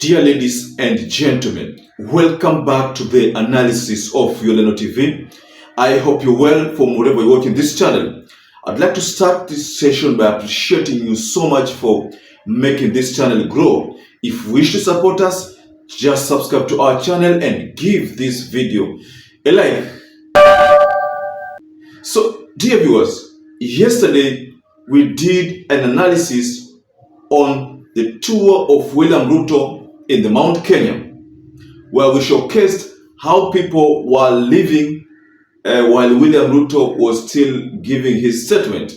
Dear ladies and gentlemen, welcome back to the analysis of YOLENO TV. I hope you're well from wherever you're watching this channel. I'd like to start this session by appreciating you so much for making this channel grow. If you wish to support us, just subscribe to our channel and give this video a like. So, dear viewers, yesterday we did an analysis on the tour of William Ruto in the Mount Kenya, where we showcased how people were living while William Ruto was still giving his statement.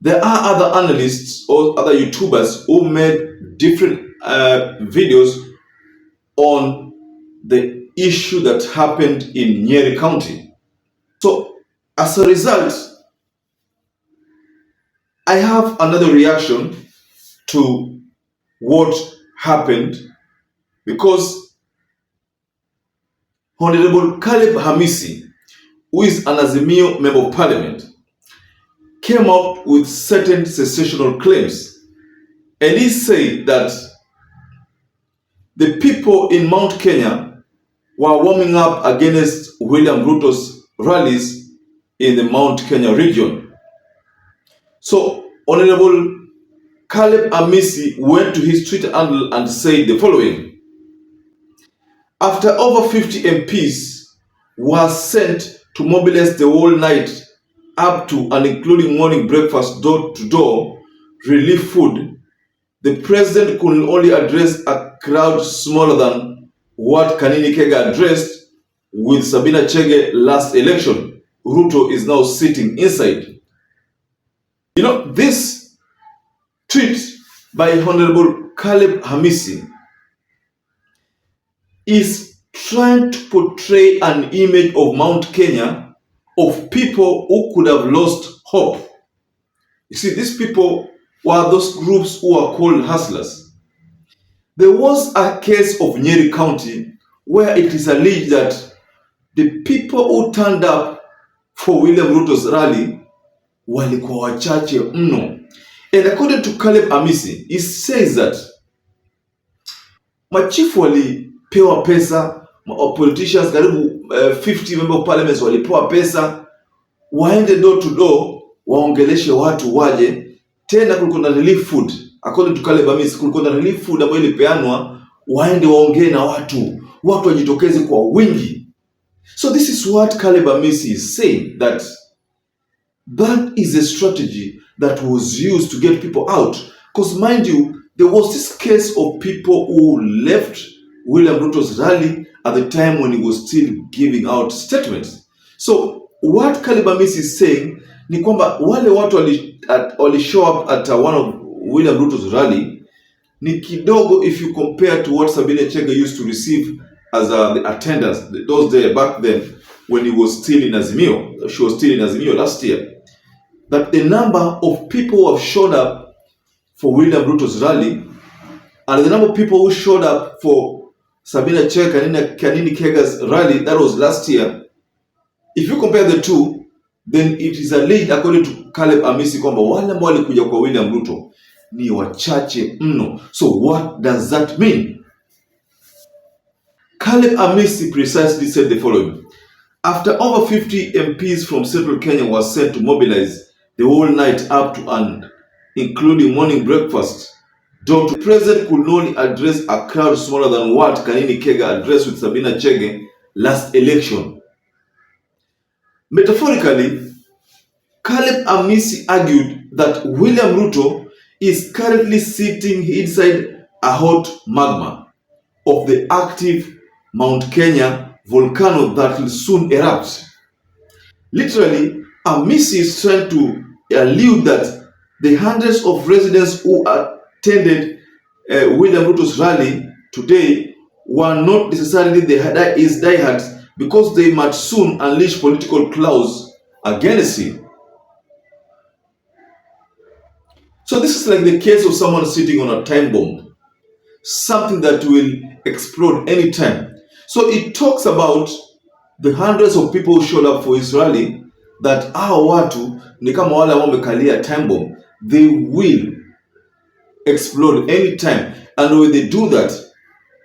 There are other analysts or other YouTubers who made different videos on the issue that happened in Nyeri County. So as a result, I have another reaction to what happened, because Honorable CALEB AMISI, who is an Azimio Member of Parliament, came up with certain sensational claims, and he said that the people in Mount Kenya were warming up against William Ruto's rallies in the Mount Kenya region. So Honorable CALEB AMISI went to his Twitter handle and said the following: after over 50 MPs were sent to mobilize the whole night up to and including morning breakfast door-to-door relief food, the president could only address a crowd smaller than what Kanini Kega addressed with Sabina Chege last election. Ruto is now sitting inside. You know, this tweet by Honorable CALEB AMISI is trying to portray an image of Mount Kenya of people who could have lost hope. You see, these people were those groups who are called hustlers. There was a case of Nyeri County where it is alleged that the people who turned up for William Ruto's rally walikuwa wachache mno. And according to CALEB AMISI, he says that machifu walipewa pesa, politicians karibu 50 member of parliaments walipewa pesa, waende door to door, waongeleshe watu waje. Tena kulikuwa na relief food. According to CALEB AMISI, kulikuwa na relief food ambayo ilipeanwa, waende waongee na watu wajitokeze kwa wingi. So this is what CALEB AMISI is saying, that is a strategy that was used to get people out. Because mind you, there was this case of people who left William Ruto's rally at the time when he was still giving out statements. So what CALEB AMISI is saying ni kwamba wale watu wali show up at one of William Ruto's rally ni kidogo if you compare to what Sabina Chege used to receive as the attendance those days back then when he was still in Azimio. She was still in Azimio last year. That the number of people who have showed up for William Ruto's rally and the number of people who showed up for Sabina Chege Kanini Kega's rally, that was last year, if you compare the two, then it is alleged according to CALEB AMISI kwamba wale ambao walikuja kwa William Ruto ni wachache mno. So what does that mean? CALEB AMISI precisely said the following: after over 50 MPs from Central Kenya were sent to mobilize the whole night up to and including morning breakfast, the president could only address a crowd smaller than what Kanini Kega addressed with Sabina Chege last election. Metaphorically, CALEB AMISI argued that William Ruto is currently sitting inside a hot magma of the active Mount Kenya volcano that will soon erupt. Literally, AMISI is trying to allude that the hundreds of residents who attended William Ruto's rally today were not necessarily his diehards, because they might soon unleash political clouds against him. So this is like the case of someone sitting on a time bomb, something that will explode anytime. So it talks about the hundreds of people who showed up for his rally, that hao watu ni kama wale ambao wamekalia time bomb, they will explode anytime. And when they do that,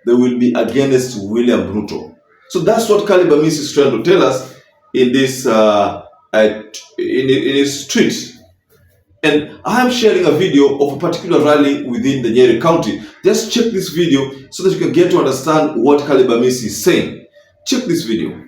they will be against William Ruto. So that's what CALEB AMISI is trying to tell us in this in his tweet. And I am sharing a video of a particular rally within the Nyeri County. Just check this video so that you can get to understand what CALEB AMISI is saying. Check this video.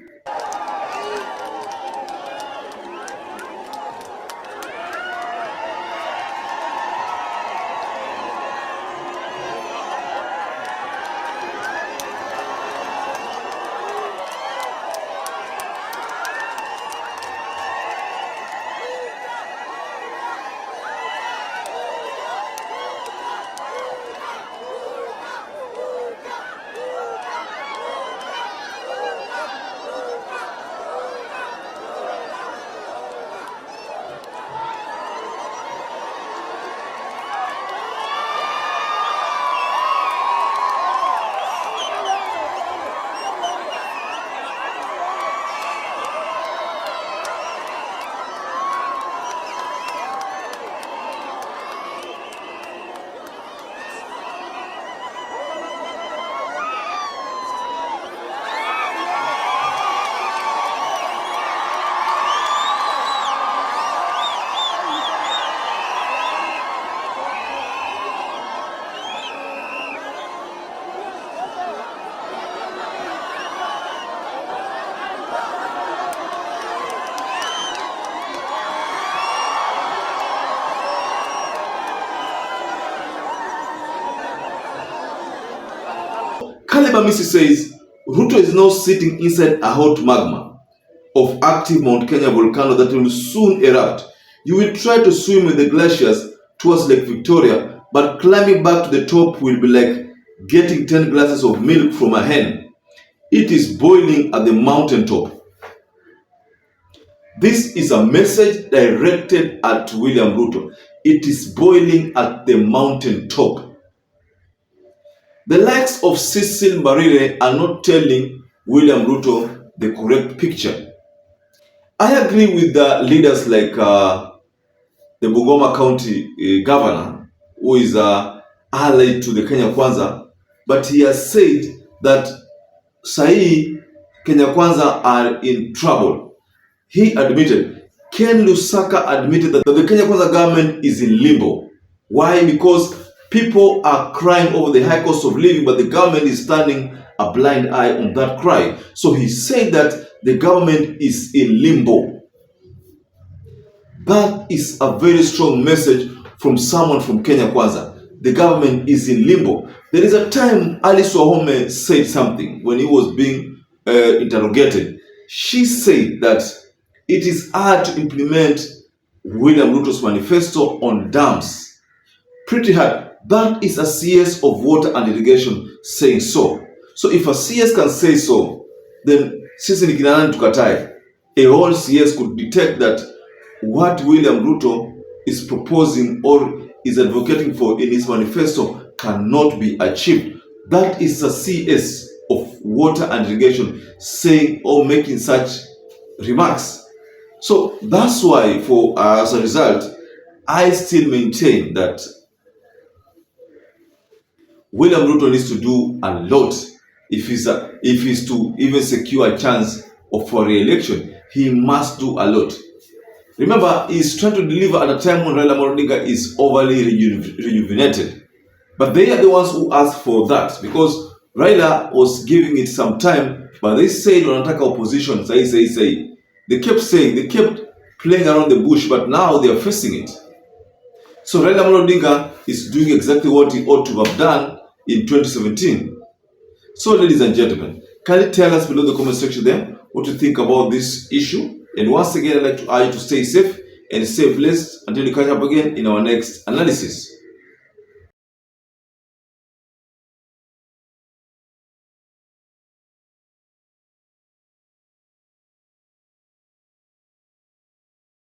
CALEB AMISI says Ruto is now sitting inside a hot magma of active Mount Kenya volcano that will soon erupt. You will try to swim with the glaciers towards Lake Victoria, but climbing back to the top will be like getting 10 glasses of milk from a hen. It is boiling at the mountaintop. This is a message directed at William Ruto. It is boiling at the mountaintop. The likes of Cecil Mbarire are not telling William Ruto the correct picture. I agree with the leaders like the Bungoma County governor, who is allied to the Kenya Kwanza, but he has said that Sahi Kenya Kwanza are in trouble. He admitted, Ken Lusaka admitted that the Kenya Kwanza government is in limbo. Why? Because people are crying over the high cost of living, but the government is turning a blind eye on that cry. So he said that the government is in limbo. That is a very strong message from someone from Kenya Kwanza. The government is in limbo. There is a time Alice Wahome said something when he was being interrogated. She said that it is hard to implement William Ruto's manifesto on dams. Pretty hard. That is a CS of water and irrigation saying so. So if a CS can say so, then sisi ni kina nani tukatae? A whole CS could detect that what William Ruto is proposing or is advocating for in his manifesto cannot be achieved. That is a CS of water and irrigation saying or making such remarks. So that's why, as a result, I still maintain that William Ruto needs to do a lot if he's to even secure a chance for re-election. He must do a lot. Remember, he's trying to deliver at a time when Raila Odinga is overly rejuvenated. But they are the ones who asked for that, because Raila was giving it some time, but they said wanataka opposition, say. They kept saying, they kept playing around the bush, but now they are facing it. So Raila Odinga is doing exactly what he ought to have done in 2017. So ladies and gentlemen, can you tell us below the comment section there what you think about this issue? And once again, I'd like to urge you to stay safe and stay blessed until we catch up again in our next analysis.